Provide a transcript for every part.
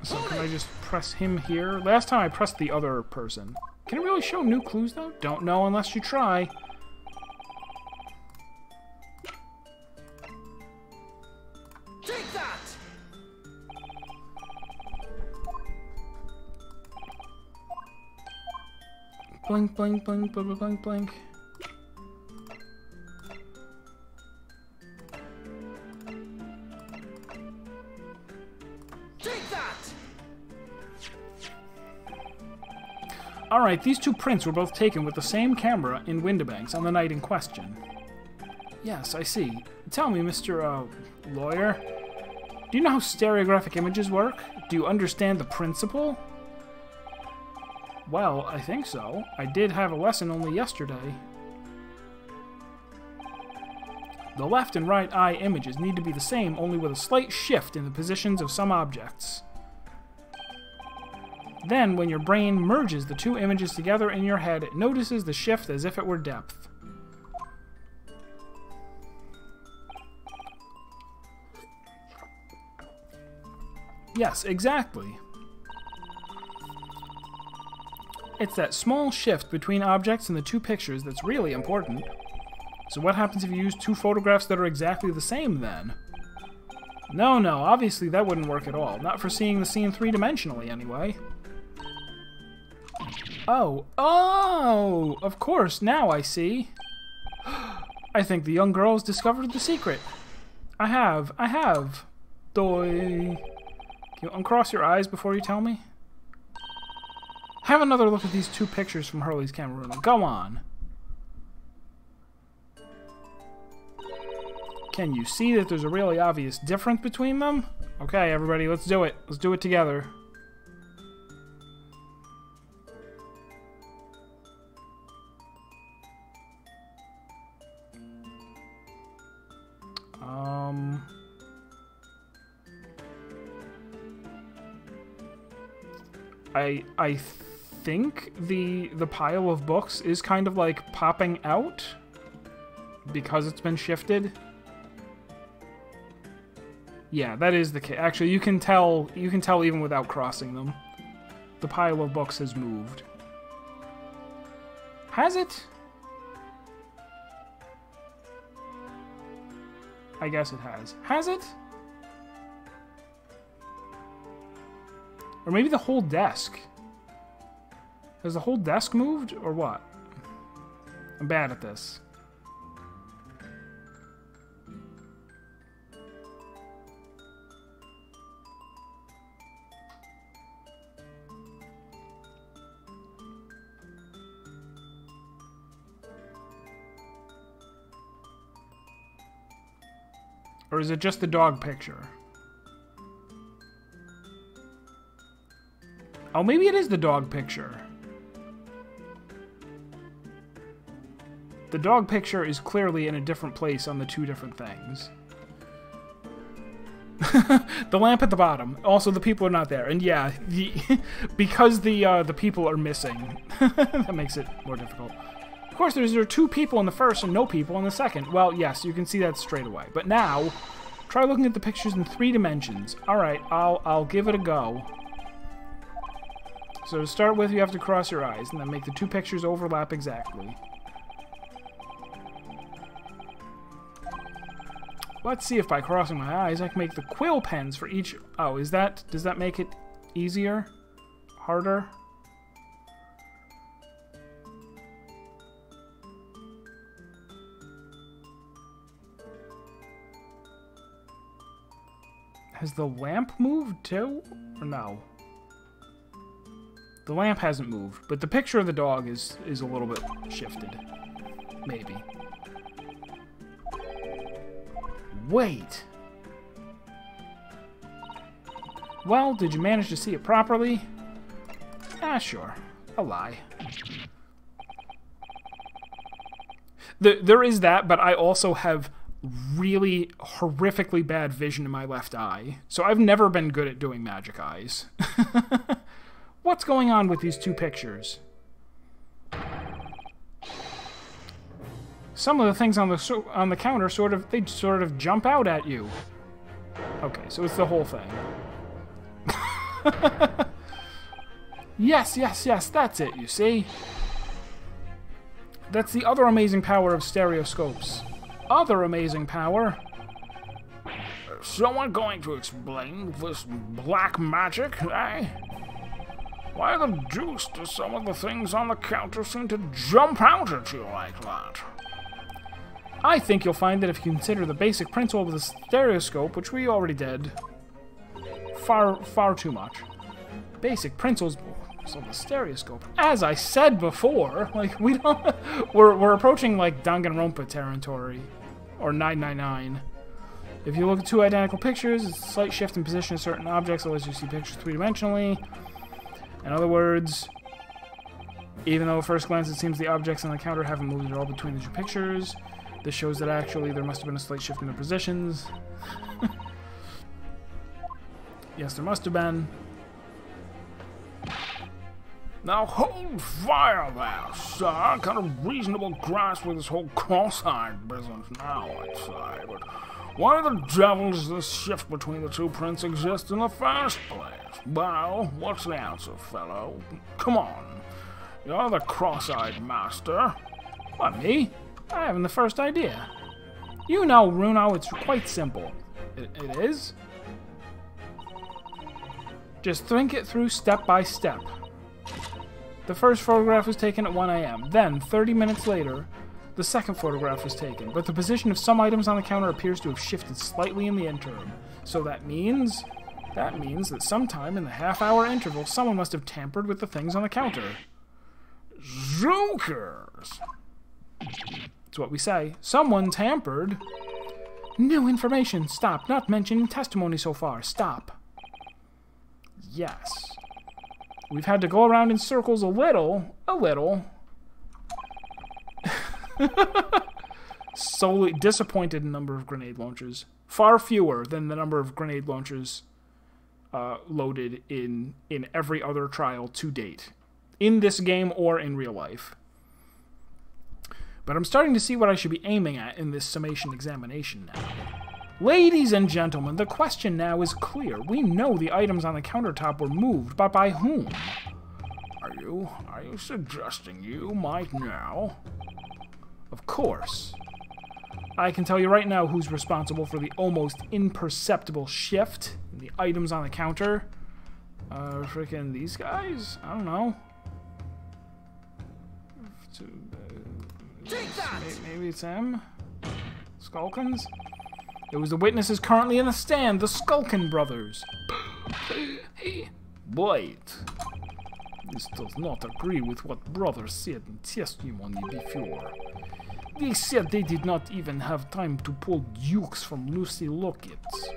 So can I just press him here? Last time I pressed the other person. Can it really show new clues, though? Don't know unless you try. Take that! Blink, blink, blink, blink, blink, blink. Take that! Alright, these two prints were both taken with the same camera in Windibanks on the night in question. Yes, I see. Tell me, Mr. Lawyer, do you know how stereographic images work? Do you understand the principle? Well, I think so. I did have a lesson only yesterday. The left and right eye images need to be the same, only with a slight shift in the positions of some objects. Then, when your brain merges the two images together in your head, it notices the shift as if it were depth. Yes, exactly. It's that small shift between objects in the two pictures that's really important. So what happens if you use two photographs that are exactly the same, then? No, obviously that wouldn't work at all. Not for seeing the scene three-dimensionally, anyway. Oh, of course, now I see. I think the young girl has discovered the secret. I have. Doi. Can you uncross your eyes before you tell me? Have another look at these two pictures from Hurley's camera room. Go on. Can you see that there's a really obvious difference between them? Okay, everybody, let's do it. Let's do it together. I think the pile of books is kind of like popping out because it's been shifted. Yeah, that is the case. Actually, you can tell even without crossing them. The pile of books has moved. Has it? I guess it has. Has it? Or maybe the whole desk. Has the whole desk moved, or what? I'm bad at this. Or is it just the dog picture? Oh, maybe it is the dog picture. The dog picture is clearly in a different place on the two different things. The lamp at the bottom. Also, the people are not there. And yeah, because the people are missing, that makes it more difficult. Of course, there are two people in the first and no people in the second. Well, yes, you can see that straight away. But now, try looking at the pictures in 3 dimensions. All right, I'll give it a go. So to start with, you have to cross your eyes and then make the two pictures overlap exactly. Let's see if by crossing my eyes I can make the quill pens for each... Oh, does that make it easier? Harder? Has the lamp moved too? Or no? The lamp hasn't moved, but the picture of the dog is a little bit shifted. Maybe. Wait! Well, did you manage to see it properly? Ah, sure. A lie. There is that, but I also have really horrifically bad vision in my left eye. So I've never been good at doing magic eyes. What's going on with these two pictures? Some of the things on the counter sort of jump out at you. Okay, so it's the whole thing. Yes, yes, yes, that's it, you see? That's the other amazing power of stereoscopes. Other amazing power. Is someone going to explain this black magic, eh? Why the deuce do some of the things on the counter seem to jump out at you like that? I think you'll find that if you consider the basic principle of the stereoscope, which we already did, far too much. Basic principles of the stereoscope. As I said before, like, we don't... we're approaching, like, Danganronpa territory. Or 999. If you look at two identical pictures, it's a slight shift in position of certain objects that lets you see pictures three-dimensionally. In other words, even though at first glance it seems the objects on the counter haven't moved at all between the two pictures, this shows that actually there must have been a slight shift in their positions. Yes, there must have been. Now hold fire there, sir. Got a reasonable grasp with this whole cross-eyed business now, I'd say. But why the devil does this shift between the two prints exist in the first place? Well, what's the answer, fellow? Come on. You're the cross-eyed master. What, me? I haven't the first idea. You know, Runo, it's quite simple. It is? Just think it through step by step. The first photograph was taken at 1 a.m. Then, 30 minutes later, the second photograph was taken, but the position of some items on the counter appears to have shifted slightly in the interim. So that means that sometime in the half-hour interval, someone must have tampered with the things on the counter. Zookers! That's what we say. Someone tampered. New information. Stop. Not mentioned in testimony so far. Stop. Yes. We've had to go around in circles a little. Solely disappointed in number of grenade launchers. Far fewer than the number of grenade launchers loaded in every other trial to date. In this game or in real life. But I'm starting to see what I should be aiming at in this summation examination now. Ladies and gentlemen, the question now is clear. We know the items on the countertop were moved, but by whom? Are you suggesting you might know? Of course. I can tell you right now who's responsible for the almost imperceptible shift in the items on the counter. Freaking these guys? I don't know. Maybe it's him? Skulkins? It was the witnesses currently in the stand, the Skulkin brothers. Wait. This does not agree with what brothers said in testimony before. They said they did not even have time to pull dukes from Lucy Lockets.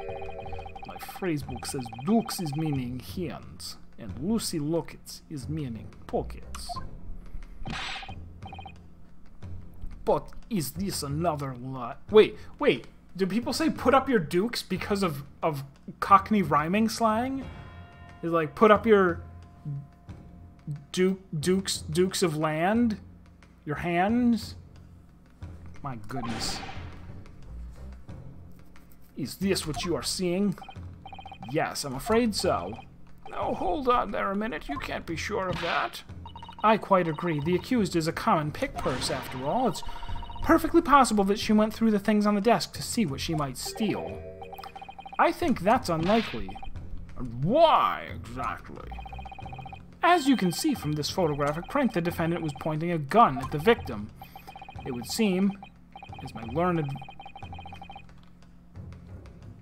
My phrasebook says dukes is meaning hands, and Lucy Lockets is meaning pockets. But is this another lie? Wait. Do people say put up your dukes because of Cockney rhyming slang? Is like put up your dukes of land? Your hands? My goodness. Is this what you are seeing? Yes, I'm afraid so. Now hold on there a minute, you can't be sure of that. I quite agree. The accused is a common pick purse, after all. It's perfectly possible that she went through the things on the desk to see what she might steal. I think that's unlikely. Why, exactly? As you can see from this photographic print, the defendant was pointing a gun at the victim. It would seem, as my learned...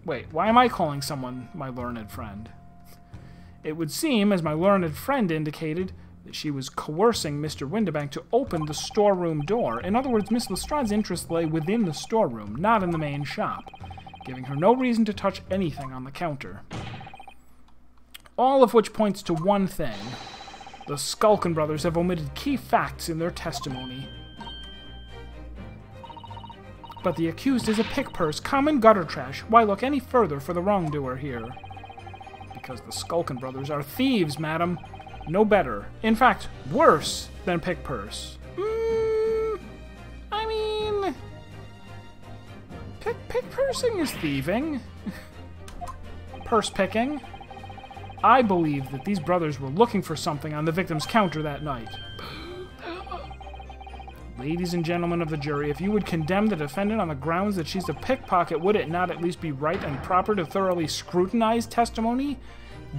Wait, why am I calling someone my learned friend? It would seem, as my learned friend indicated, that she was coercing Mr. Windibank to open the storeroom door. In other words, Miss Lestrade's interest lay within the storeroom, not in the main shop, giving her no reason to touch anything on the counter. All of which points to one thing. The Skulkin brothers have omitted key facts in their testimony. But the accused is a pick purse, common gutter trash. Why look any further for the wrongdoer here? Because the Skulkin brothers are thieves, madam. No better. In fact, worse than pick purse. I mean... Pick pursing is thieving. Purse picking. I believe that these brothers were looking for something on the victim's counter that night. Ladies and gentlemen of the jury, if you would condemn the defendant on the grounds that she's a pickpocket, would it not at least be right and proper to thoroughly scrutinize testimony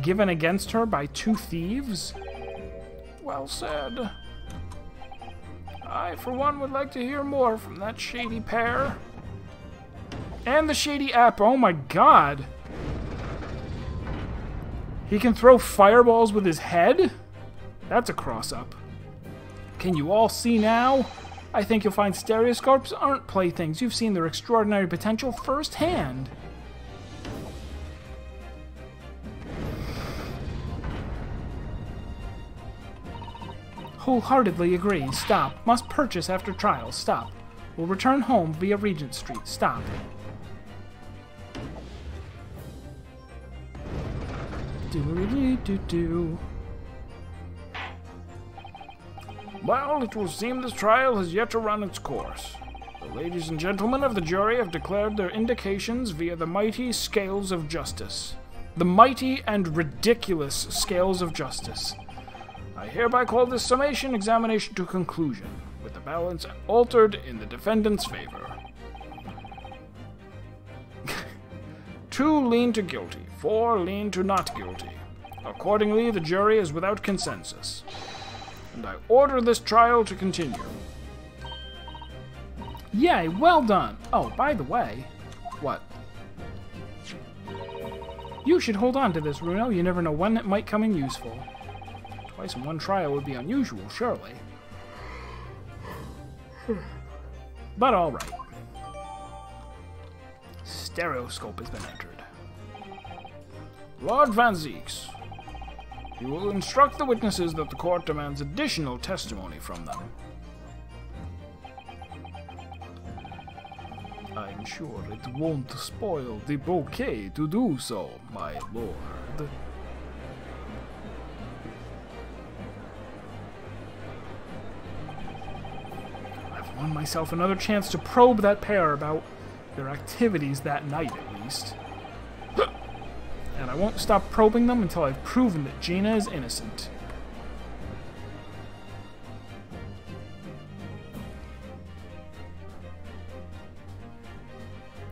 given against her by two thieves? Well said. I, for one, would like to hear more from that shady pair. And the shady app. Oh my god. He can throw fireballs with his head? That's a cross-up. Can you all see now? I think you'll find stereoscopes aren't playthings. You've seen their extraordinary potential firsthand. Wholeheartedly agree. Stop. Must purchase after trial. Stop. Will return home via Regent Street. Stop. Do-do-do-do-do. Well, it will seem this trial has yet to run its course. The ladies and gentlemen of the jury have declared their indications via the mighty scales of justice. The mighty and ridiculous scales of justice. I hereby call this summation examination to conclusion, with the balance altered in the defendant's favor. 2 lean to guilty, 4 lean to not guilty. Accordingly, the jury is without consensus. And I order this trial to continue. Yay, well done. Oh, by the way, what? You should hold on to this, Runo. You never know when it might come in useful. Twice in one trial would be unusual, surely. But alright. Stereoscope has been entered. Lord Van Zieks, you will instruct the witnesses that the court demands additional testimony from them. I'm sure it won't spoil the bouquet to do so, my lord. I've won myself another chance to probe that pair about their activities that night, at least. And I won't stop probing them until I've proven that Gina is innocent.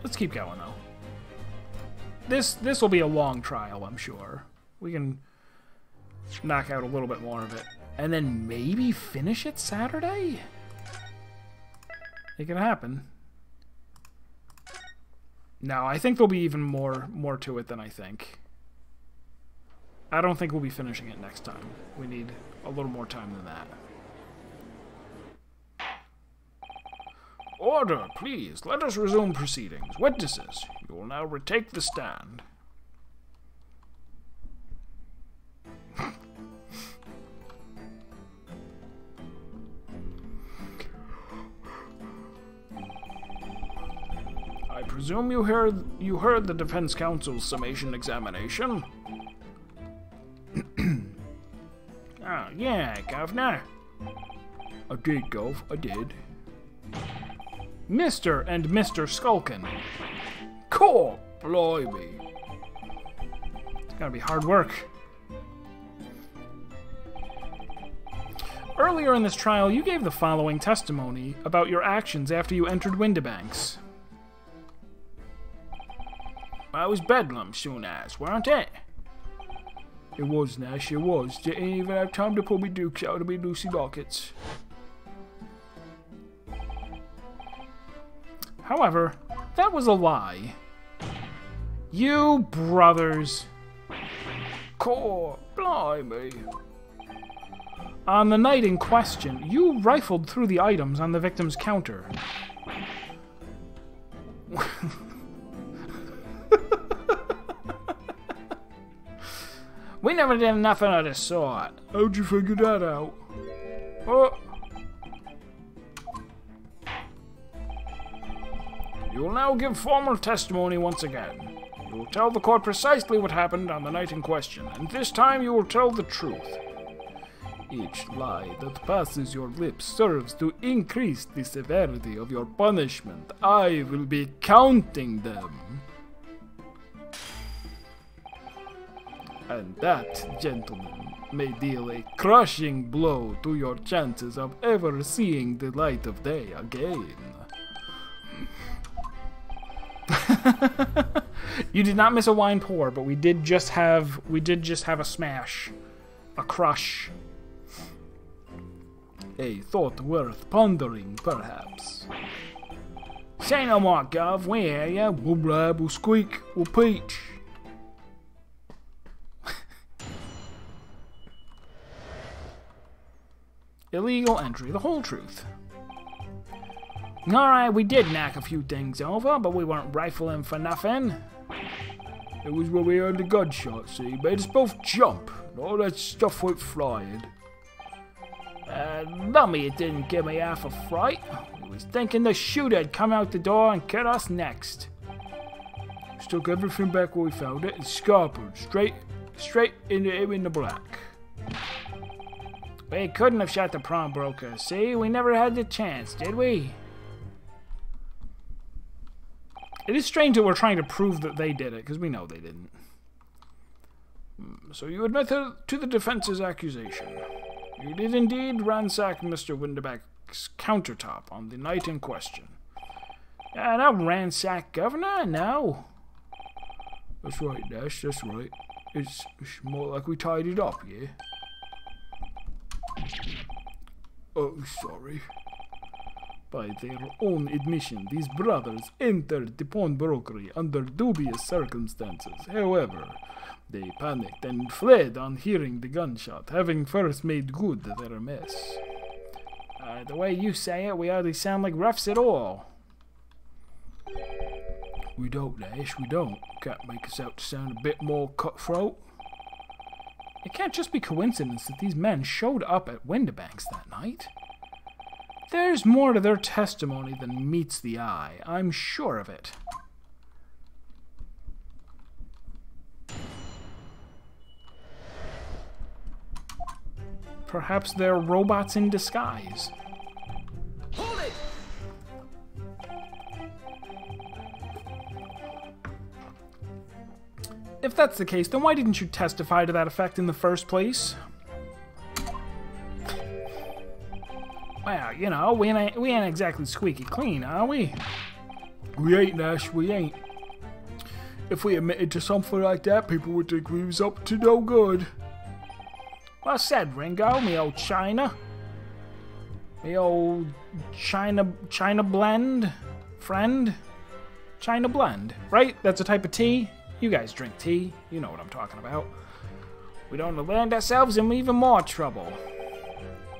Let's keep going, though. This will be a long trial, I'm sure. We can knock out a little bit more of it. And then maybe finish it Saturday? It can happen. No, I think there'll be even more to it than I think. I don't think we'll be finishing it next time. We need a little more time than that. Order, please. Let us resume proceedings. Witnesses, you will now retake the stand. I presume you heard the defense counsel's summation examination? Ah, yeah, Governor. I did, Gov. I did. Mr. and Mr. Skulkin. Cool, blimey. It's gotta be hard work. Earlier in this trial, you gave the following testimony about your actions after you entered Windibanks. I was bedlam soon as, weren't it? It was, Nash, it was. Didn't even have time to pull me dukes out of me Lucy Lockets. However, that was a lie. You brothers. Core, blimey. On the night in question, you rifled through the items on the victim's counter. We never did nothing of the sort. How'd you figure that out? Oh. You will now give formal testimony once again. You will tell the court precisely what happened on the night in question, and this time you will tell the truth. Each lie that passes your lips serves to increase the severity of your punishment. I will be counting them. And that, gentlemen, may deal a crushing blow to your chances of ever seeing the light of day again. You did not miss a wine pour, but we did just have a smash. A crush. A thought worth pondering, perhaps. Say no more, Gov. We hear ya. We'll blab, we'll squeak, we'll peach. Illegal entry, the whole truth. Alright, we did knock a few things over, but we weren't rifling for nothing. It was when we heard the gunshot, see? Made us both jump. And all that stuff went flying. Lummy, it didn't give me half a fright. I was thinking the shooter had come out the door and cut us next. Stuck everything back where we found it and scarpered straight into him in the black. We couldn't have shot the pawnbroker, see? We never had the chance, did we? It is strange that we're trying to prove that they did it, because we know they didn't. So you admit to the defense's accusation. You did indeed ransack Mr. Winterback's countertop on the night in question. No ransack, Governor, no. That's right, Nash, that's right. It's more like we tied it up, yeah? Oh, sorry. By their own admission, these brothers entered the pawnbrokery under dubious circumstances. However, they panicked and fled on hearing the gunshot, having first made good their mess. The way you say it, we hardly sound like roughs at all. We don't, Nash, we don't. Can't make us out to sound a bit more cutthroat. It can't just be coincidence that these men showed up at Windibank's that night. There's more to their testimony than meets the eye. I'm sure of it. Perhaps they're robots in disguise. Hold it! If that's the case, then why didn't you testify to that effect in the first place? Well, you know, we ain't exactly squeaky clean, are we? We ain't, Nash, we ain't. If we admitted to something like that, people would think we was up to no good. Well said, Ringo, me old China. Me old China blend friend. China blend, right? That's a type of tea. You guys drink tea. You know what I'm talking about. We don't land ourselves in even more trouble.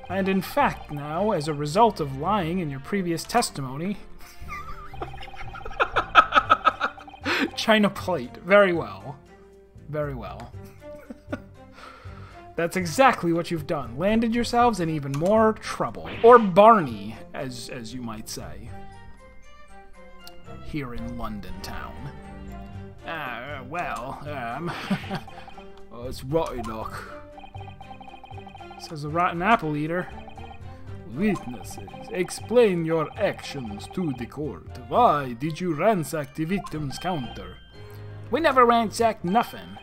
And in fact, now, as a result of lying in your previous testimony... China plate. Very well. Very well. That's exactly what you've done. Landed yourselves in even more trouble. Or Barney, as you might say. Here in London town. Oh, it's rotten luck. Says a rotten apple eater. Witnesses, explain your actions to the court. Why did you ransack the victim's counter? We never ransacked nothing.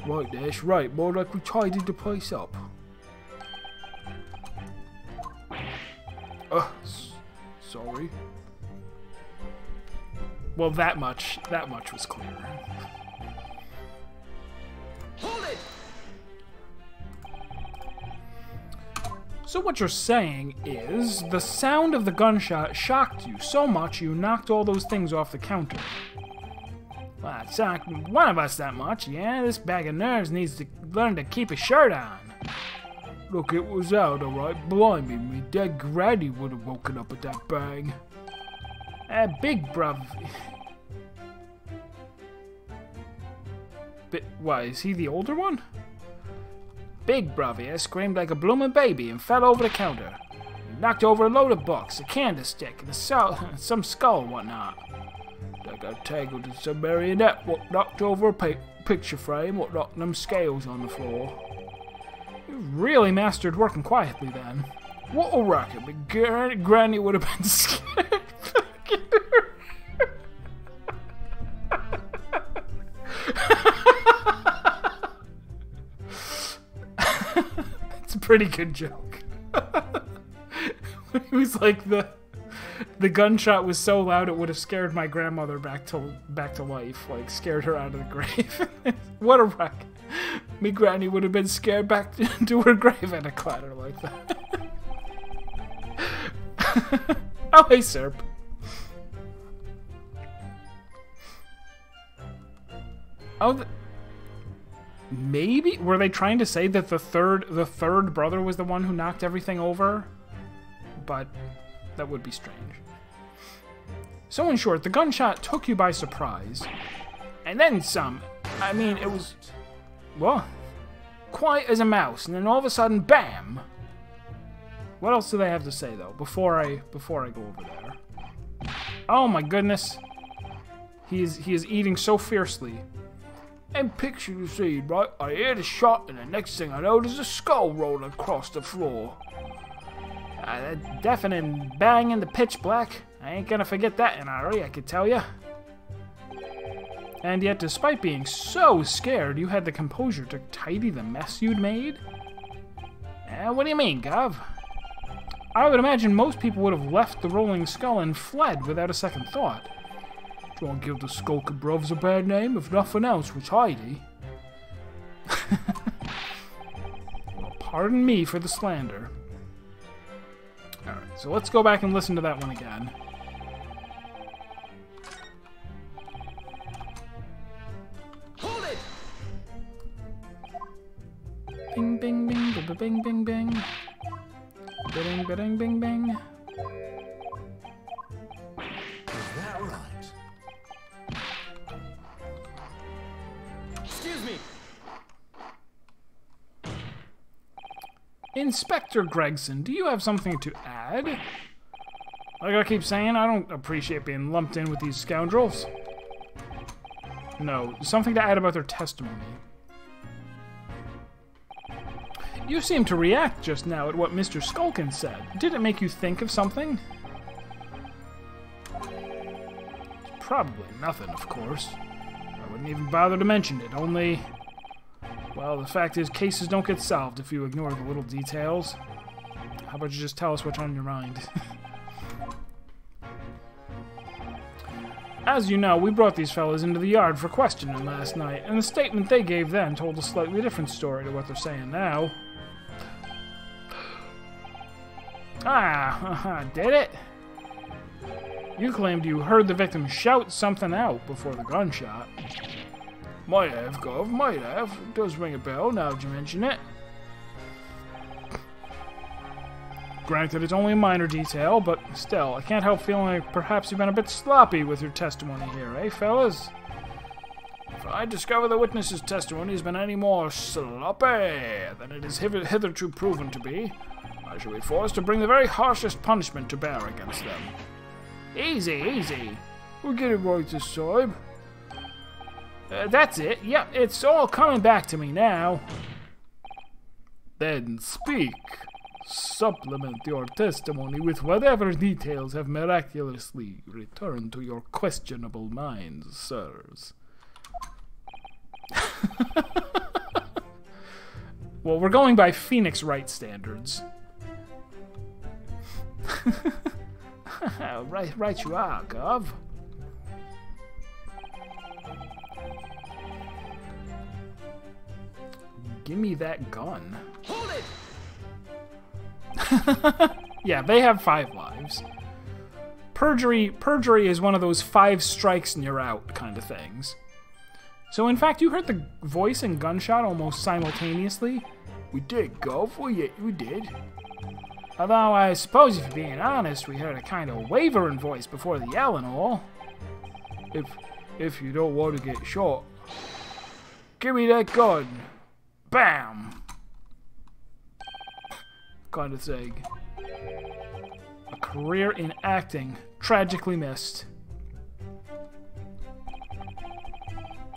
Right, Dash, right. More like we tidied the place up. Sorry. Well, that much was clear. Hold it! So what you're saying is, the sound of the gunshot shocked you so much you knocked all those things off the counter. Well, it shocked one of us that much, yeah? This bag of nerves needs to learn to keep his shirt on. Look, it was out, alright. Blimey, me dead granny would have woken up at that bang. Big bruv. Why, is he the older one? Big bruv here screamed like a bloomin' baby and fell over the counter. He knocked over a load of books, a candlestick, and some skull and whatnot. I got tangled in some marionette what knocked over a picture frame what knocked them scales on the floor. You really mastered working quietly then. What a racket, but Granny would have been scared. pretty good joke. It was like the gunshot was so loud it would have scared my grandmother back to life, like scared her out of the grave. What a wreck. Me granny would have been scared back to her grave at a clatter like that. Oh, hey, Serp. Oh, maybe were they trying to say that the third brother was the one who knocked everything over? But that would be strange. So in short, the gunshot took you by surprise, and then some. I mean, it was, well, quiet as a mouse, and then all of a sudden, bam! What else do they have to say though before I go over there? Oh my goodness, he is eating so fiercely. And picture the scene, right? I hear the shot, and the next thing I know, there's a skull rolling across the floor. That deafening bang in the pitch black. I ain't gonna forget that in a hurry, I can tell ya. And yet, despite being so scared, you had the composure to tidy the mess you'd made? What do you mean, Gov? I would imagine most people would have left the rolling skull and fled without a second thought. Trying to give the skulker bruvs a bad name, if nothing else, was Heidi. Well, pardon me for the slander. Alright, so let's go back and listen to that one again. Hold it! Bing, bing, bing, bing, bing, bing, bing. Bing, bing, bing, bing. Is that right? Excuse me! Inspector Gregson, do you have something to add? Like I keep saying, I don't appreciate being lumped in with these scoundrels. No, something to add about their testimony. You seemed to react just now at what Mr. Skulkin said. Did it make you think of something? Probably nothing, of course. I wouldn't even bother to mention it, only... Well, the fact is, cases don't get solved if you ignore the little details. How about you just tell us what's on your mind? As you know, we brought these fellas into the yard for questioning last night, and the statement they gave then told a slightly different story to what they're saying now. Did it? You claimed you heard the victim shout something out before the gunshot. Might have, Gov, might have. It does ring a bell now that you mention it. Granted, it's only a minor detail, but still, I can't help feeling like perhaps you've been a bit sloppy with your testimony here, eh, fellas? If I discover the witness's testimony has been any more sloppy than it is hitherto proven to be, I shall be forced to bring the very harshest punishment to bear against them. Easy, easy. We'll get it right this time. That's it. Yep, it's all coming back to me now. Then speak. Supplement your testimony with whatever details have miraculously returned to your questionable minds, sirs. Well, we're going by Phoenix Wright standards. Right you are, Gov. Give me that gun. Hold it! Yeah, they have 5 lives. Perjury is one of those 5 strikes and you're out kind of things. So in fact, you heard the voice and gunshot almost simultaneously. We did, Gov. We did. Although I suppose if you're being honest, we heard a kind of wavering voice before the yell and all. If you don't want to get shot, give me that gun. Bam! Kind of thing. A career in acting tragically missed.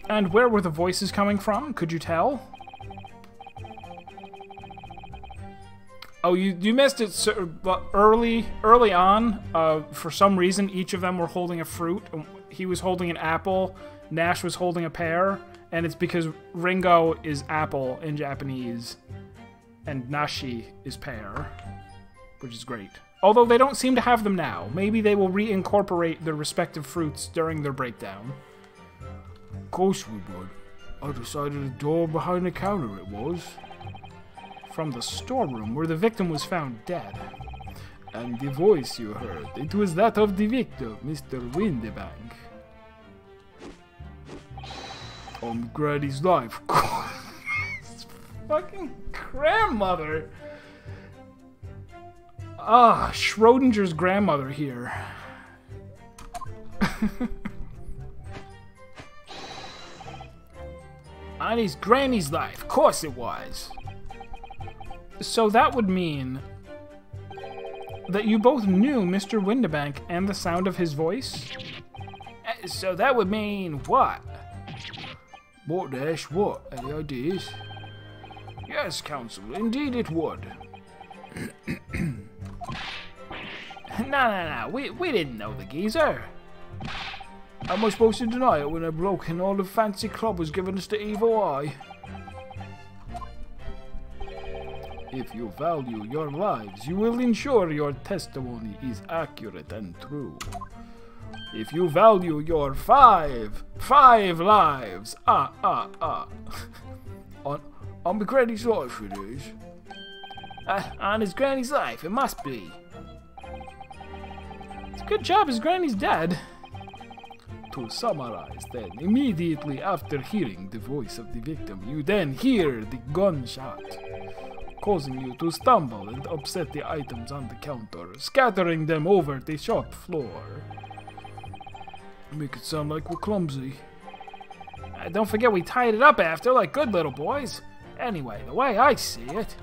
And where were the voices coming from? Could you tell? Oh, you missed it early on. For some reason, each of them were holding a fruit. He was holding an apple. Nash was holding a pear. And it's because Ringo is apple in Japanese. and Nashi is pear, which is great. Although they don't seem to have them now. Maybe they will reincorporate their respective fruits during their breakdown. Of course we would. I decided the door behind the counter it was. From the storeroom where the victim was found dead. And the voice you heard, it was that of the victim, Mr. Windibank. On Granny's life. Fucking grandmother. Ah, Schrodinger's grandmother here. On his granny's life, of course it was. So that would mean that you both knew Mr. Windibank and the sound of his voice? So that would mean what? What, Ash? What? Any ideas? Yes, Counsel, indeed it would. No, we didn't know the geezer. How am I supposed to deny it when a bloke in all the fancy club was giving us the evil eye? If you value your lives, you will ensure your testimony is accurate and true. If you value your five lives, on the granny's life it is. On his granny's life, it must be. It's a good job his granny's dead. To summarize then, immediately after hearing the voice of the victim, you then hear the gunshot, causing you to stumble and upset the items on the counter, scattering them over the shop floor. Make it sound like we're clumsy. Don't forget we tied it up after like good little boys. Anyway, the way I see it...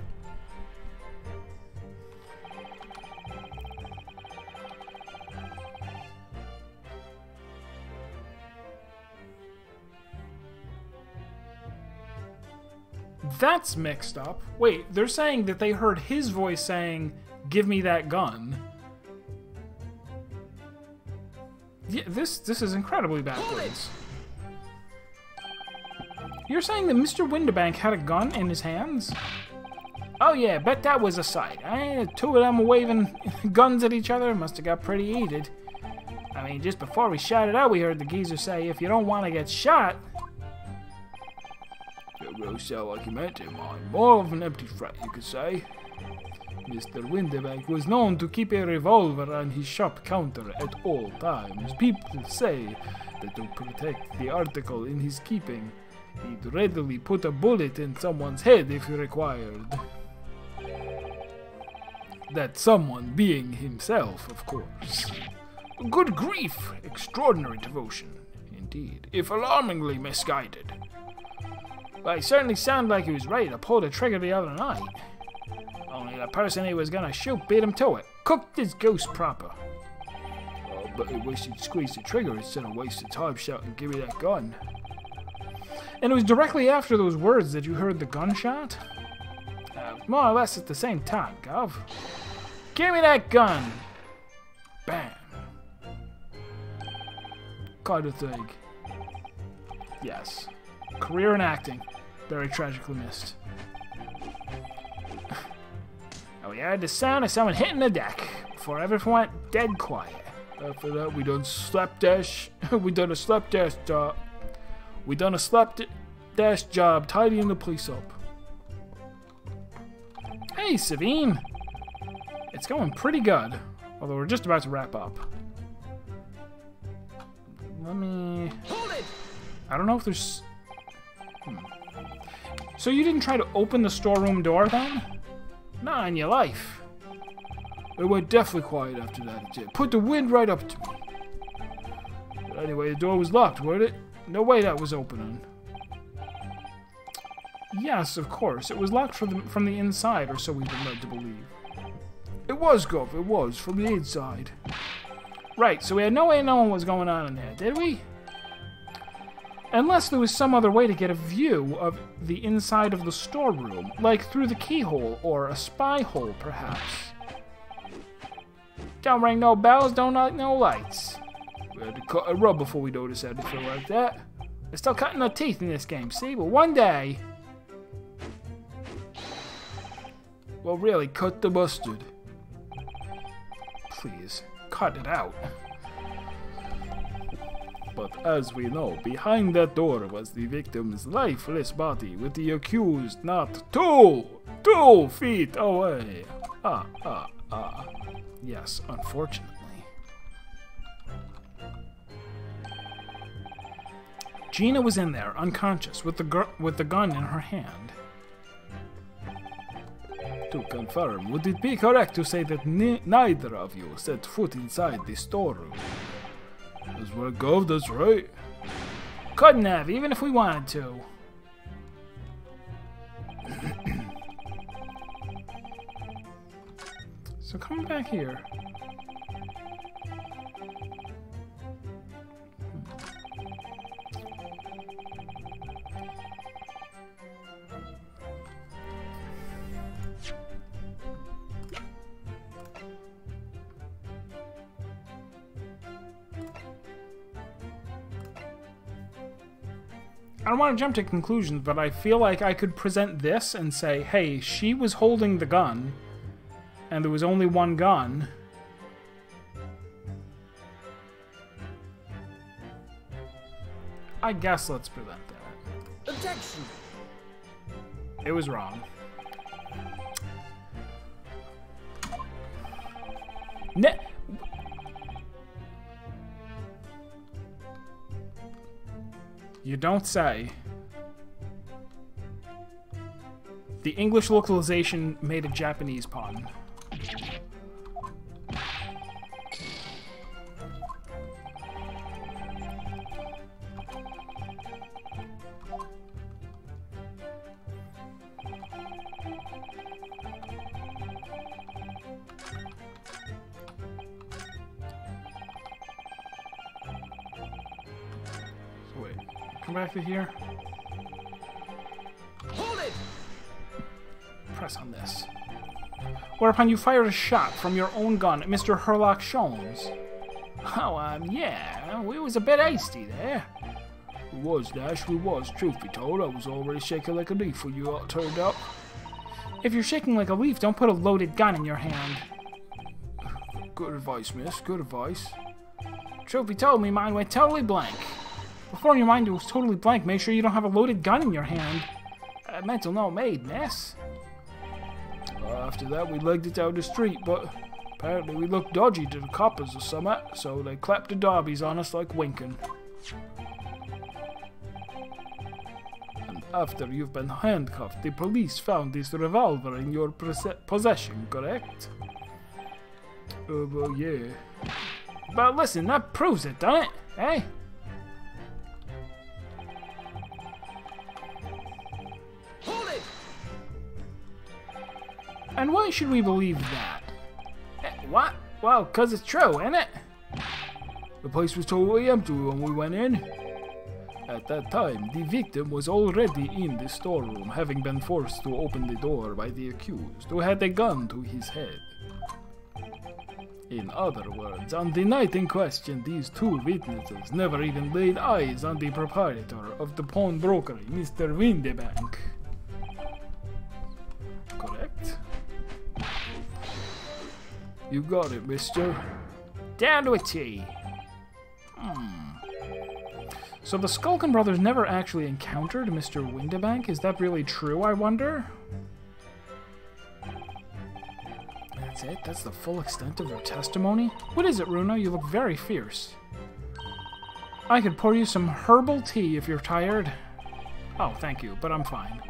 That's mixed up. Wait, they're saying that they heard his voice saying, "Give me that gun." Yeah, this is incredibly backwards. You're saying that Mr. Windibank had a gun in his hands? Oh yeah, bet that was a sight. Two of them waving guns at each other must have got pretty heated. I mean, just before we shot it out, we heard the geezer say, "If you don't want to get shot..." It really sounded like he meant it, man. More of an empty threat, you could say. Mr. Windibank was known to keep a revolver on his shop counter at all times. People say that to protect the article in his keeping, he'd readily put a bullet in someone's head if required. That someone being himself, of course. Good grief! Extraordinary devotion, indeed, if alarmingly misguided. Well, he certainly sounded like he was ready to pull the trigger the other night. Only the person he was gonna shoot beat him to it. Cooked his goose proper. Oh, but I wish he'd squeeze the trigger instead of wasting time shouting, "Give me that gun." And it was directly after those words that you heard the gunshot? More or less at the same time, Gov. Give me that gun! Bam. Kind of thing. Yes. Career in acting. Very tragically missed. We heard the sound of someone hitting the deck before everyone went dead quiet. After that, we done slapdash. We done a slapdash job. We done a slapdash job tidying the place up. Hey, Savine. It's going pretty good. Although we're just about to wrap up. Let me... Hold it! I don't know if there's... So you didn't try to open the storeroom door then? Not in your life. It went deathly quiet after that. It did. Put the wind right up to me. But anyway, the door was locked, wasn't it? No way that was opening. Yes, of course. It was locked from the inside, or so we've been led to believe. It was, Gov. It was, from the inside. Right, so we had no way of knowing what was going on in there, did we? Unless there was some other way to get a view of the inside of the storeroom, like through the keyhole or a spy hole, perhaps. Don't ring no bells, don't light no lights. We had to cut a rub before we noticed anything like that. We're still cutting our teeth in this game, see? But one day... Well, really, cut the mustard. Please, cut it out. But as we know, behind that door was the victim's lifeless body with the accused not 2 feet away. Yes, unfortunately. Gina was in there, unconscious, with the gun in her hand. To confirm, would it be correct to say that neither of you set foot inside the storeroom? That's right, Gov, that's right. Couldn't have, even if we wanted to. So come back here. I don't want to jump to conclusions, but I feel like I could present this and say, hey, she was holding the gun, and there was only one gun. I guess let's present that. Objection! It was wrong. You don't say. The English localization made a Japanese pun. Wait, come back to here. Hold it! Press on this. Whereupon you fired a shot from your own gun at Mr. Herlock Sholmes. Oh, yeah, we was a bit hasty there. We was, Dash, we was. Truth be told, I was already shaking like a leaf when you turned up. If you're shaking like a leaf, don't put a loaded gun in your hand. Good advice, miss, good advice. Truth be told, me mind went totally blank. Before your mind goes totally blank, make sure you don't have a loaded gun in your hand. Mental note made, miss. After that, we legged it down the street, but apparently we looked dodgy to the coppers or something, so they clapped the derbies on us like winking. And after you've been handcuffed, the police found this revolver in your possession, correct? Well, yeah. But listen, that proves it, doesn't it? Hey? And why should we believe that? What? Well, 'cause it's true, ain't it? The place was totally empty when we went in. At that time, the victim was already in the storeroom, having been forced to open the door by the accused, who had a gun to his head. In other words, on the night in question, these two witnesses never even laid eyes on the proprietor of the pawnbrokery, Mr. Windebank. Correct? You got it, mister. Down to a T. So the Skulkin brothers never actually encountered Mr. Windebank? Is that really true, I wonder? That's it? That's the full extent of their testimony? What is it, Runa? You look very fierce. I could pour you some herbal tea if you're tired. Oh, thank you, but I'm fine.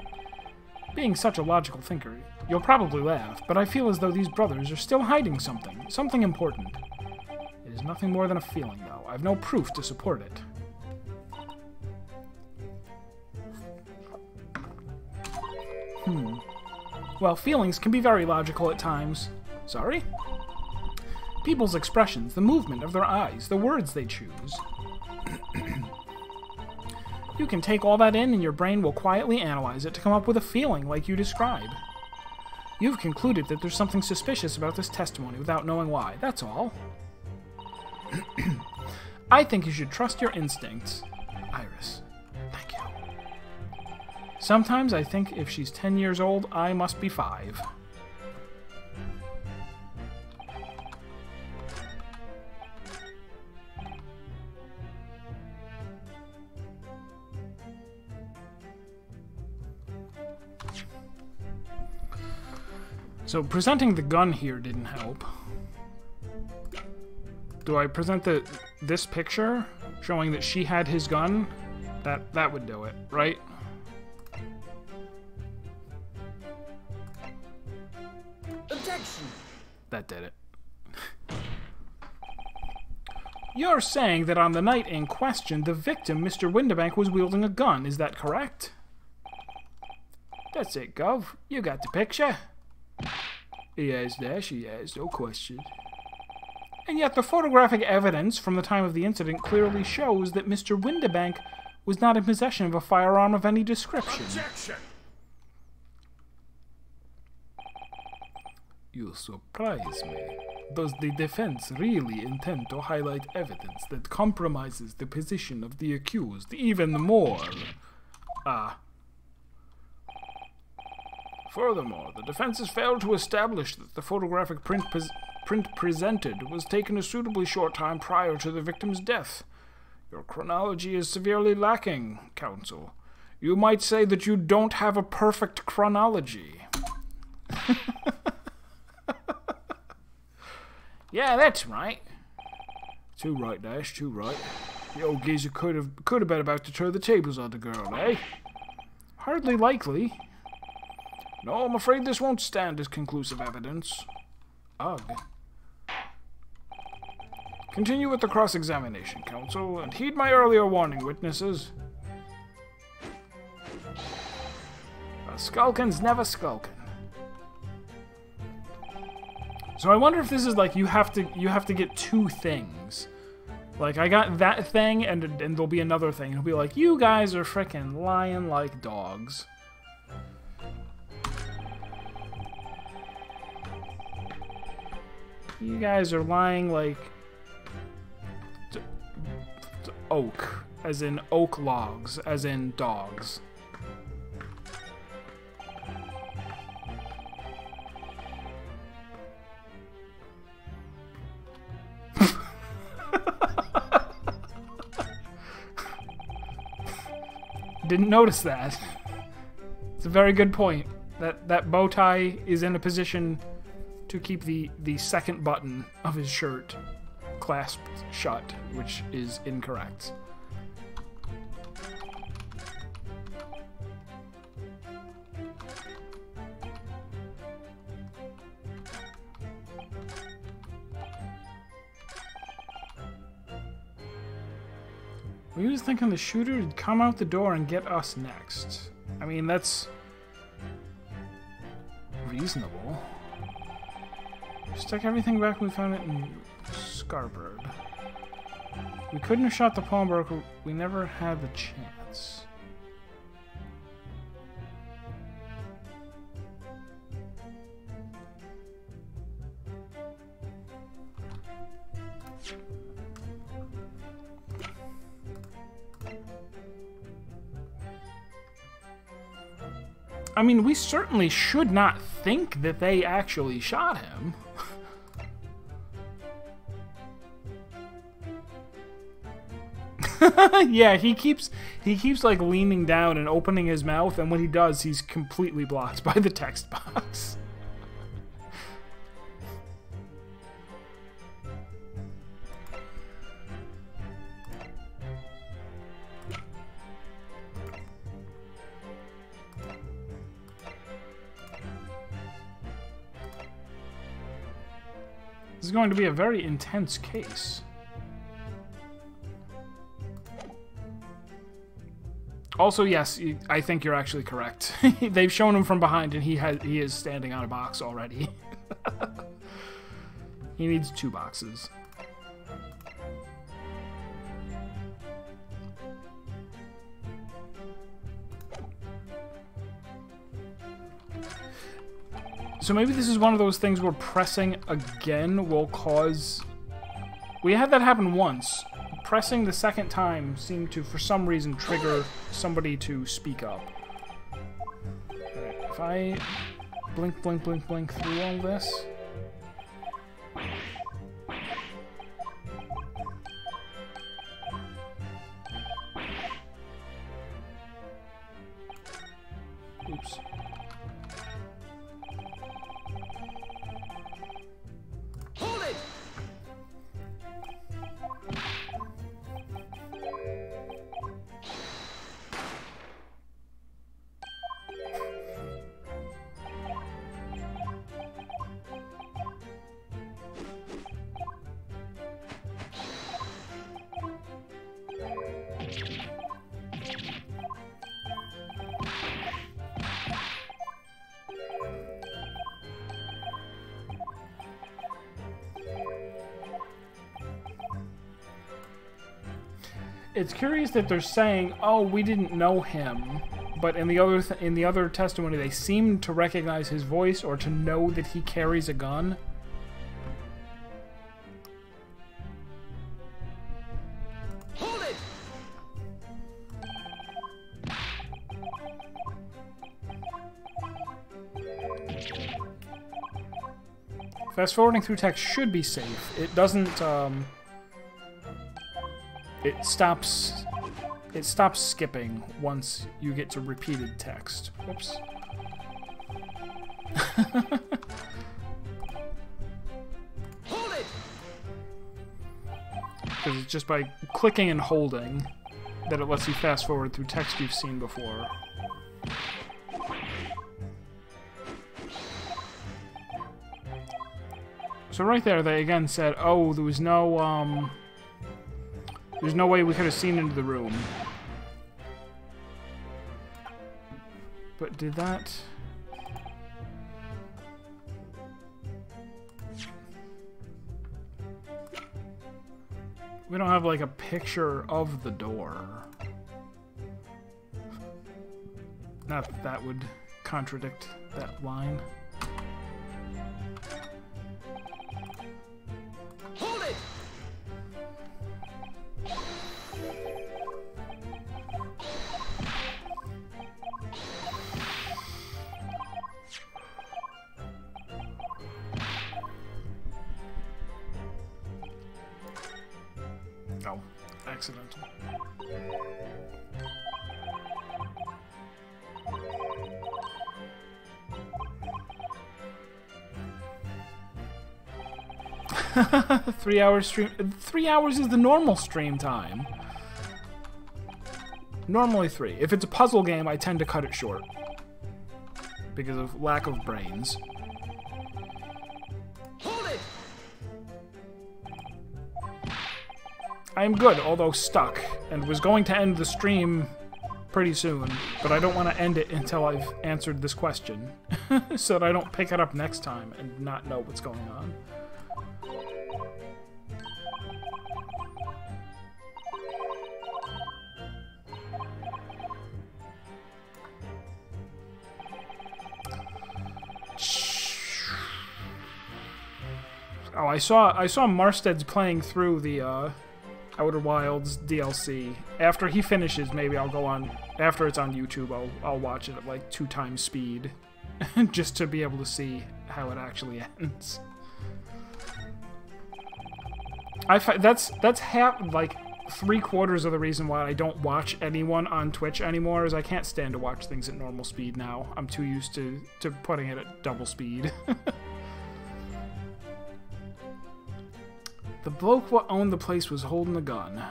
Being such a logical thinker, you'll probably laugh, but I feel as though these brothers are still hiding something. Something important. It is nothing more than a feeling, though. I've no proof to support it. Well, feelings can be very logical at times. Sorry? People's expressions, the movement of their eyes, the words they choose. You can take all that in and your brain will quietly analyze it to come up with a feeling like you describe. You've concluded that there's something suspicious about this testimony without knowing why. That's all. I think you should trust your instincts. Iris, thank you. Sometimes I think if she's 10 years old, I must be 5. So presenting the gun here didn't help. Do I present this picture showing that she had his gun? That would do it, right? Objection! That did it. You're saying that on the night in question, the victim, Mr. Windibank, was wielding a gun, is that correct? That's it, Gov. You got the picture. He has that, she has, no question. And yet the photographic evidence from the time of the incident clearly shows that Mr. Windibank was not in possession of a firearm of any description. Objection! You surprise me. Does the defense really intend to highlight evidence that compromises the position of the accused even more? Furthermore, the defense has failed to establish that the photographic print presented was taken a suitably short time prior to the victim's death. Your chronology is severely lacking, counsel. You might say that you don't have a perfect chronology. Yeah, that's right. Too right, Dash, too right. The old geezer could have been about to turn the tables on the girl, eh? Hardly likely. No, I'm afraid this won't stand as conclusive evidence. Ugh. Continue with the cross-examination, counsel, and heed my earlier warning, witnesses. A skulkin's never skulkin'. So I wonder if this is like you have to get two things. Like I got that thing and there'll be another thing. It'll be like you guys are frickin' lying like dogs. You guys are lying like oak, as in oak logs, as in dogs. Didn't notice that. It's a very good point. That bow tie is in a position to keep the second button of his shirt clasped shut, which is incorrect. We was thinking the shooter would come out the door and get us next. I mean, that's reasonable. Stuck everything back when we found it in Scarborough. We couldn't have shot the pawnbroker. We never had the chance. I mean, we certainly should not think that they actually shot him. Yeah, he keeps like leaning down and opening his mouth, and when he does, he's completely blocked by the text box. This is going to be a very intense case. Also, yes, I think you're actually correct. They've shown him from behind, and he is standing on a box already. He needs 2 boxes. So maybe this is one of those things where pressing again will cause... We had that happen once. Pressing the second time seemed to, for some reason, trigger somebody to speak up. Alright, if I blink, blink, blink, blink through all this... Oops. It's curious that they're saying, "Oh, we didn't know him," but in the other testimony, they seem to recognize his voice or to know that he carries a gun. Hold it! Fast forwarding through text should be safe. It doesn't. It stops skipping once you get to repeated text. Whoops. Hold it! Because it's just by clicking and holding that it lets you fast forward through text you've seen before. So right there, they again said, "Oh, there's no way we could have seen into the room." But did that? We don't have like a picture of the door. Not that that would contradict that line. Hold it! Oh, accidental. Three-hour stream. 3 hours is the normal stream time. Normally 3. If it's a puzzle game, I tend to cut it short because of lack of brains. Hold it! I am good, although stuck, and was going to end the stream pretty soon, but I don't want to end it until I've answered this question, so that I don't pick it up next time and not know what's going on. Oh, I saw Marsted's playing through the Outer Wilds DLC. After he finishes, maybe I'll go on. After it's on YouTube, I'll watch it at like 2 times speed, just to be able to see how it actually ends. That's half, like 3/4 of the reason why I don't watch anyone on Twitch anymore, is I can't stand to watch things at normal speed now. I'm too used to putting it at double speed. The bloke what owned the place was holding the gun.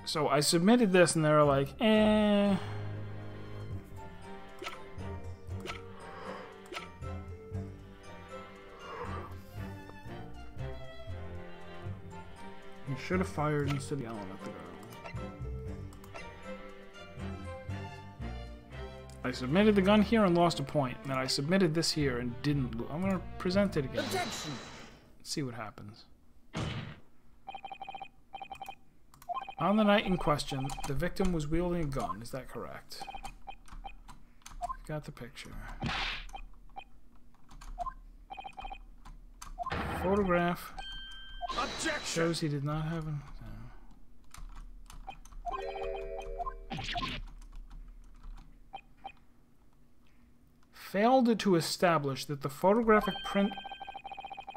So I submitted this and they were like, eh. You should have fired instead of yelling at the girl. I submitted the gun here and lost a point. And then I submitted this here and didn't. I'm going to present it again. Objection! See what happens. On the night in question, the victim was wielding a gun. Is that correct? Got the picture. Photograph Objection! shows he did not have an... Failed to establish that the photographic print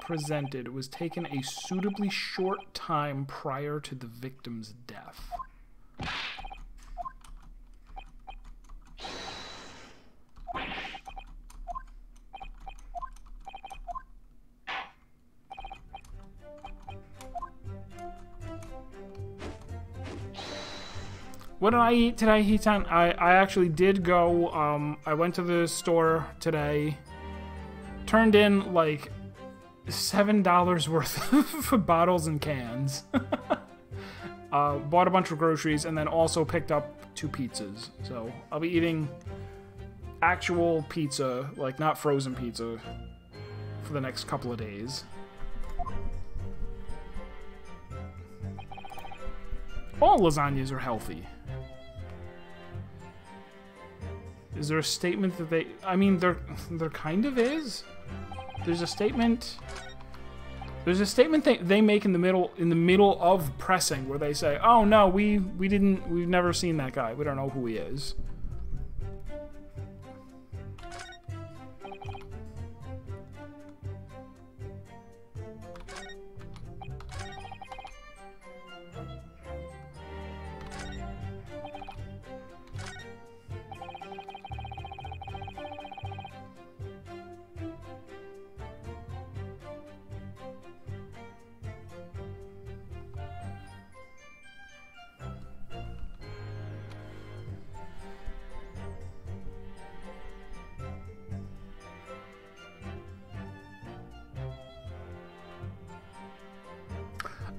presented was taken a suitably short time prior to the victim's death. What did I eat today, Heaton? I actually did go, I went to the store today, turned in like $7 worth of bottles and cans, bought a bunch of groceries, and then also picked up 2 pizzas. So I'll be eating actual pizza, like not frozen pizza, for the next couple of days. All lasagnas are healthy. Is there a statement that they... I mean, there kind of is. There's a statement... There's a statement they make in the middle of pressing where they say, "Oh no, we've never seen that guy. We don't know who he is."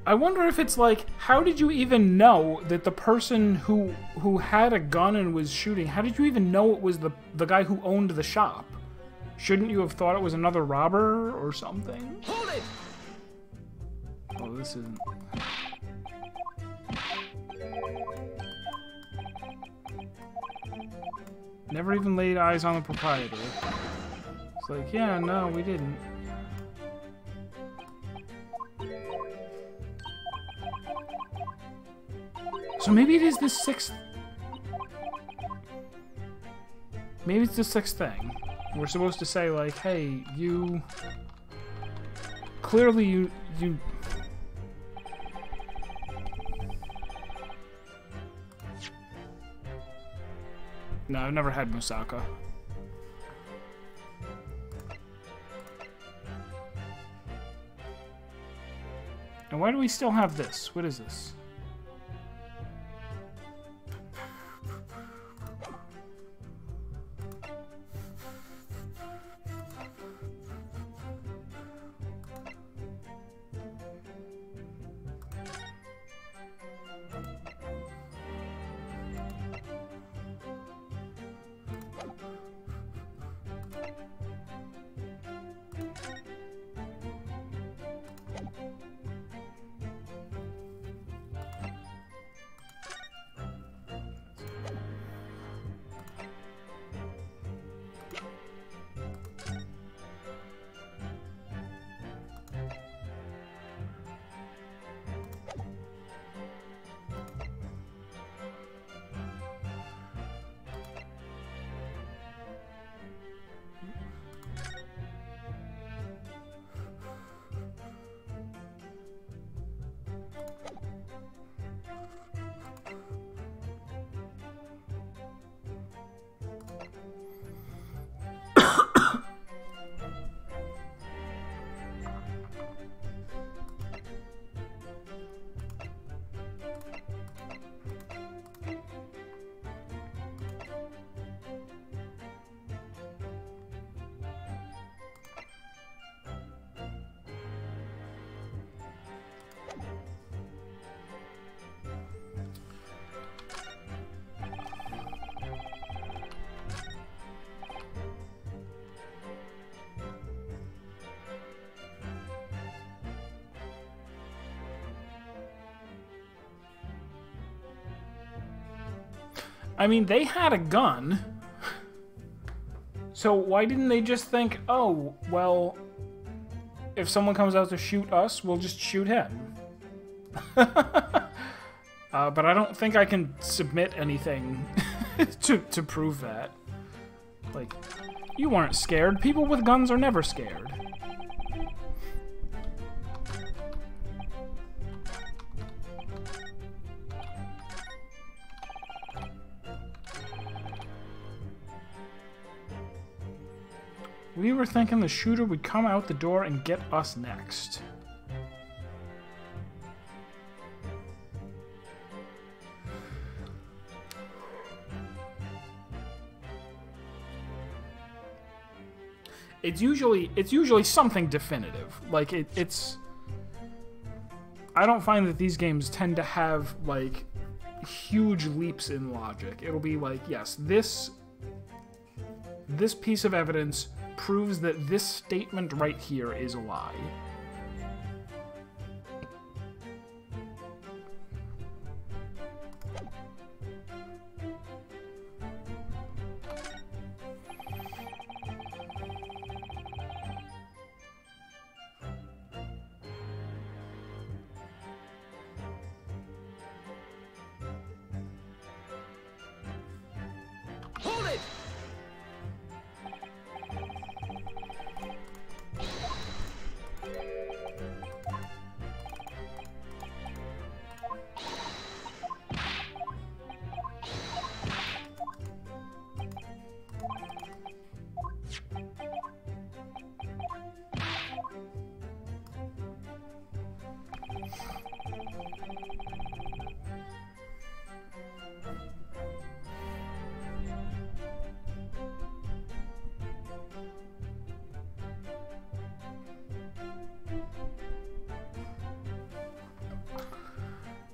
I wonder if it's like, how did you even know that the person who had a gun and was shooting, how did you even know it was the guy who owned the shop? Shouldn't you have thought it was another robber or something? Hold it! Oh, this isn't... Never even laid eyes on the proprietor. It's like, yeah, no, we didn't. So maybe it is the sixth... Maybe it's the sixth thing. We're supposed to say, like, hey, you... Clearly you... No, I've never had moussaka. And why do we still have this? What is this? I mean, they had a gun. So why didn't they just think, oh, well, if someone comes out to shoot us, we'll just shoot him. But I don't think I can submit anything to prove that. Like, you weren't scared. People with guns are never scared. We were thinking the shooter would come out the door and get us next. It's usually something definitive. Like it's I don't find that these games tend to have like huge leaps in logic. It'll be like, yes, this piece of evidence proves that this statement right here is a lie. Hold it!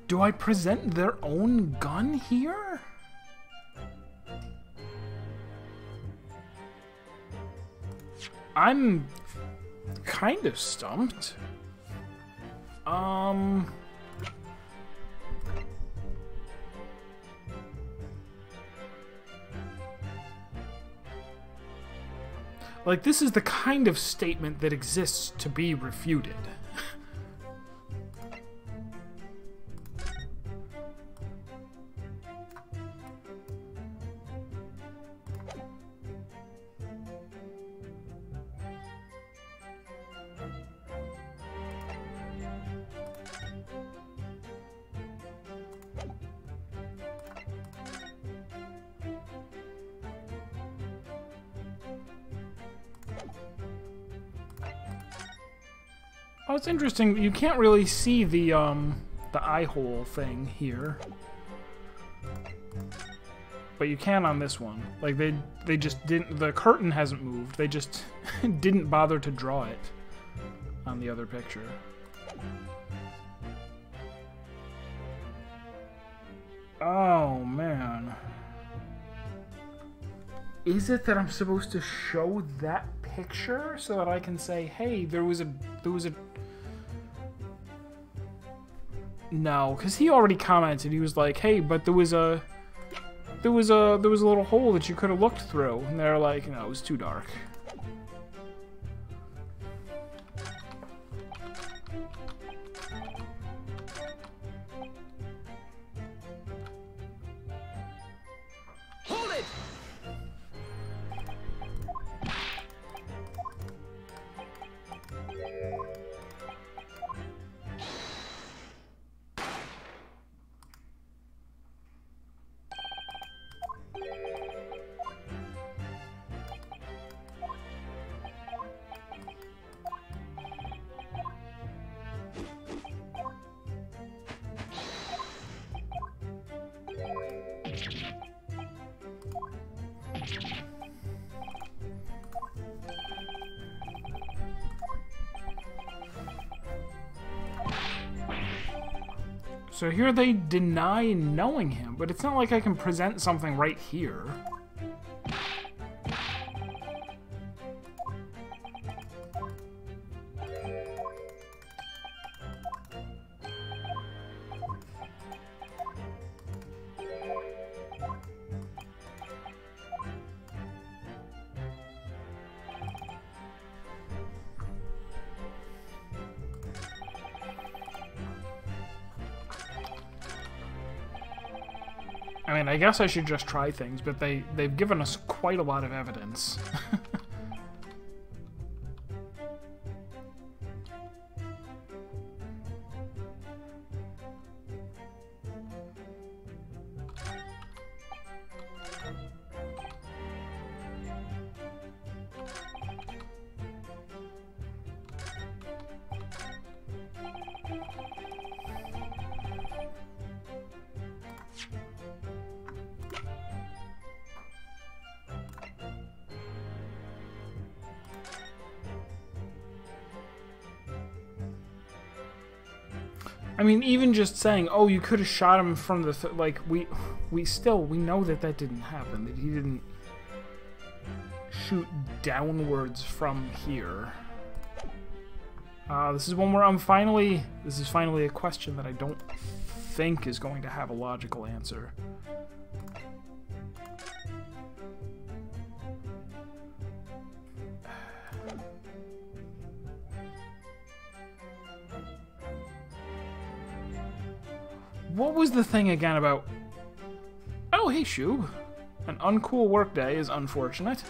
Do I present their own gun here? I'm kind of stumped. Like, this is the kind of statement that exists to be refuted. Oh, it's interesting. You can't really see the eye hole thing here, but you can on this one. Like they just didn't. The curtain hasn't moved. They just didn't bother to draw it on the other picture. Oh man. Is it that I'm supposed to show that picture so that I can say, hey, there was a No, because he already commented. He was like, hey, but there was a little hole that you could have looked through. And they're like, no, it was too dark. Hold it! So here they deny knowing him, but it's not like I can present something right here. I mean, I guess I should just try things, but they've given us quite a lot of evidence. I mean, even just saying, "Oh, you could have shot him from the like," we know that didn't happen. That he didn't. shoot downwards from here. This is one where this is finally a question that I don't think is going to have a logical answer. What was the thing again about... Oh, hey, Shub. An uncool workday is unfortunate.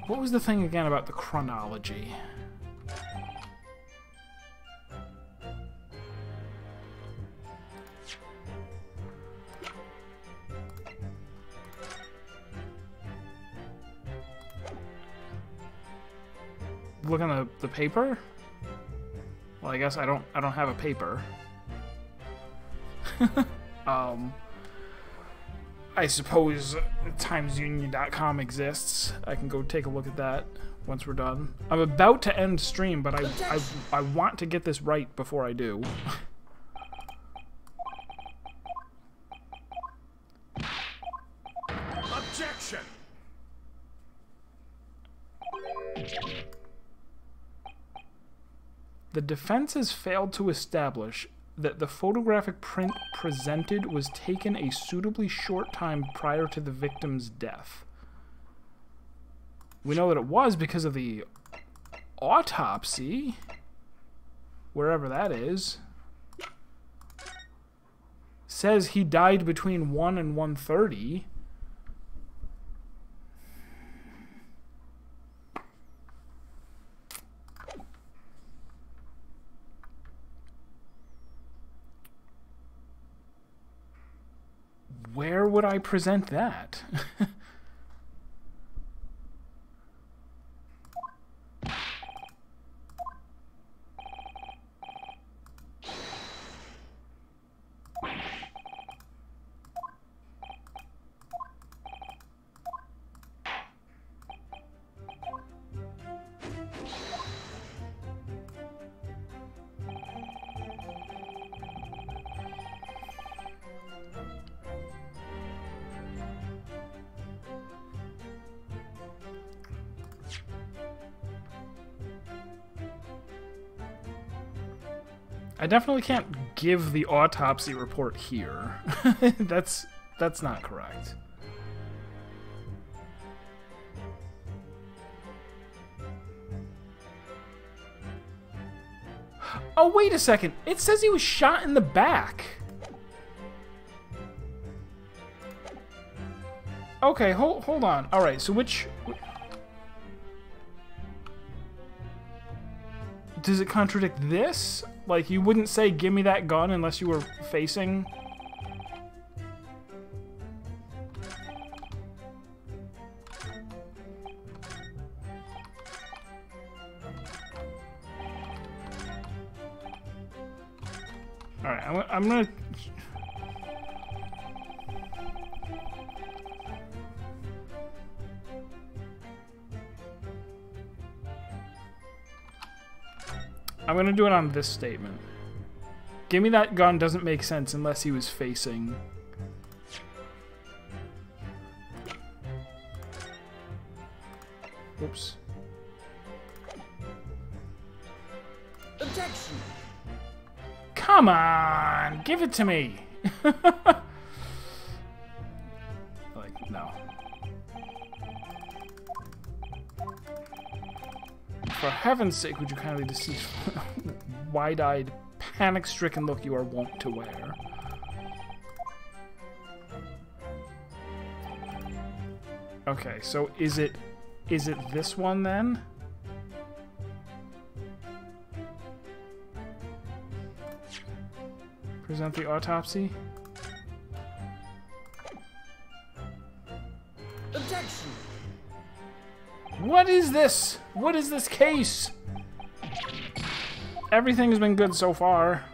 What was the thing again about the chronology? Look on the paper? Well, I guess I don't have a paper. I suppose TimesUnion.com exists. I can go take a look at that once we're done. I'm about to end stream, but I want to get this right before I do. Objection! The defense has failed to establish that the photographic print presented was taken a suitably short time prior to the victim's death. We know that it was because of the autopsy, wherever that is. Says he died between 1 and 1:30. Where would I present that? I definitely can't give the autopsy report here. That's not correct. Oh, wait a second. It says he was shot in the back. Okay, hold on. All right, so which... Does it contradict this? Like, you wouldn't say, give me that gun unless you were facing... Alright, I'm gonna... I'm gonna do it on this statement. Give me that gun doesn't make sense unless he was facing. Oops. Objection! Come on! Give it to me! Like, no. For heaven's sake, would you kindly deceive wide-eyed, panic-stricken look you are wont to wear? Okay, so is it this one then? Present the autopsy? Objection! What is this? What is this case? Everything's been good so far.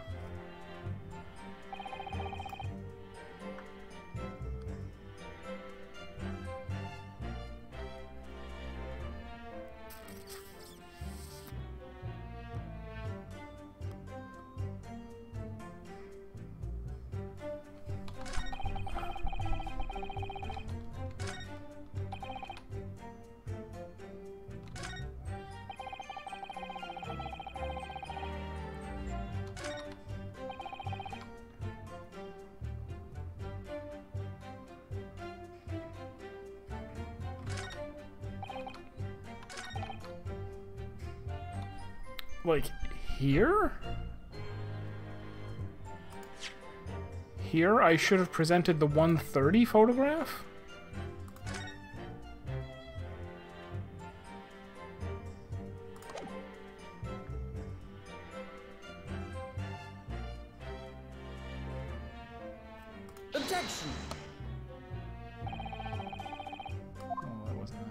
like, here? Here, I should have presented the 130 photograph? Objection! Oh, that wasn't it.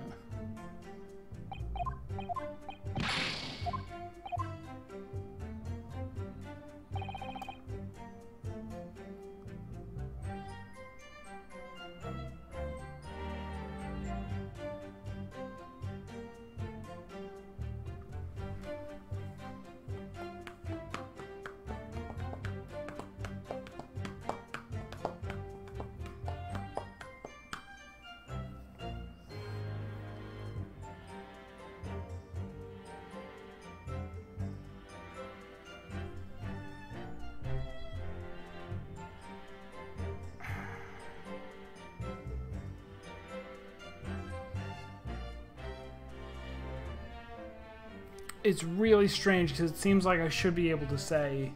It's really strange because it seems like I should be able to say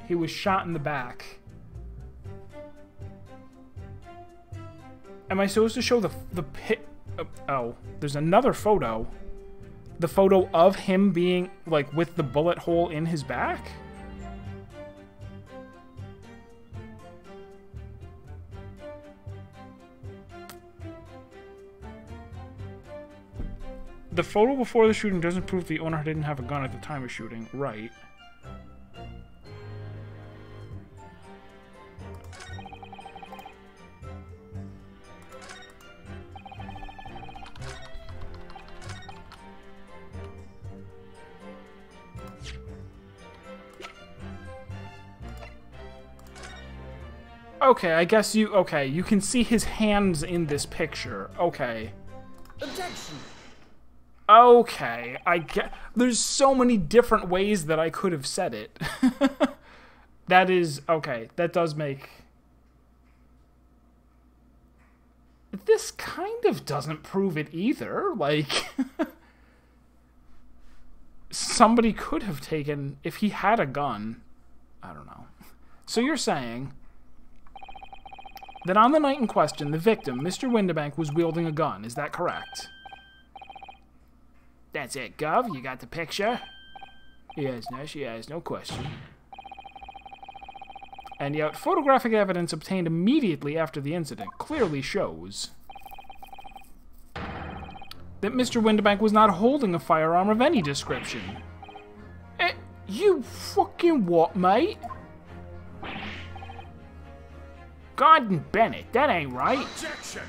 he was shot in the back. Am I supposed to show the pit? Oh, there's another photo. The photo of him being, like, with the bullet hole in his back? The photo before the shooting doesn't prove the owner didn't have a gun at the time of shooting. Right. Okay, I guess you... Okay, you can see his hands in this picture. Okay. Objection! Okay, I get... There's so many different ways that I could have said it. That is... Okay, that does make... This kind of doesn't prove it either. Like... Somebody could have taken... If he had a gun... I don't know. So you're saying... that on the night in question, the victim, Mr. Windibank, was wielding a gun. Is that correct? That's it, Gov. You got the picture? Yes, Nash, yes, no question. And yet, photographic evidence obtained immediately after the incident clearly shows that Mr. Windibank was not holding a firearm of any description. You fucking what, mate? Gordon Bennett, that ain't right. Objection!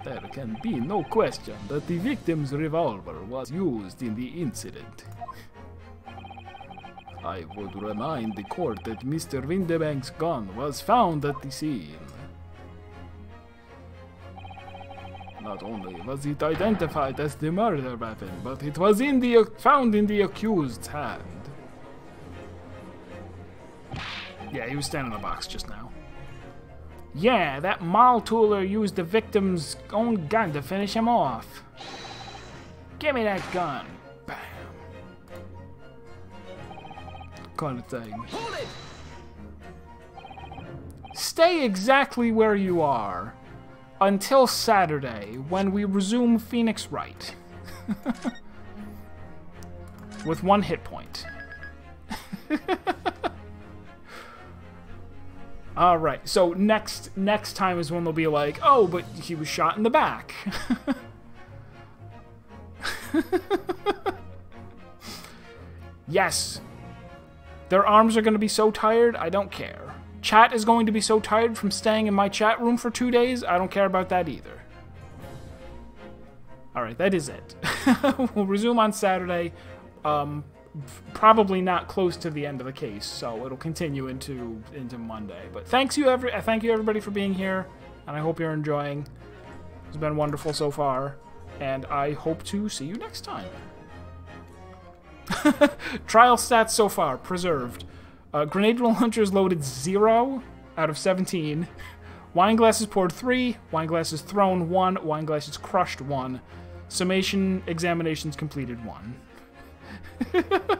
There can be no question that the victim's revolver was used in the incident. I would remind the court that Mr. Windibank's gun was found at the scene. Not only was it identified as the murder weapon, but it was found in the accused's hand. Yeah, he was standing in the box just now. Yeah, that Maltooler used the victim's own gun to finish him off. Give me that gun. Bam. Kind of thing. Hold it! Stay exactly where you are until Saturday, when we resume Phoenix Wright. With 1 hit point. Alright, so next time is when they'll be like, oh, but he was shot in the back. Yes. Their arms are going to be so tired, I don't care. Chat is going to be so tired from staying in my chat room for 2 days, I don't care about that either. Alright, that is it. We'll resume on Saturday. Probably not close to the end of the case, so it'll continue into Monday. But thank you everybody for being here, and I hope you're enjoying. It's been wonderful so far, and I hope to see you next time. Trial stats so far preserved. Grenade launchers loaded 0 out of 17. Wine glasses poured 3. Wine glasses thrown 1. Wine glasses crushed 1. Summation examinations completed 1.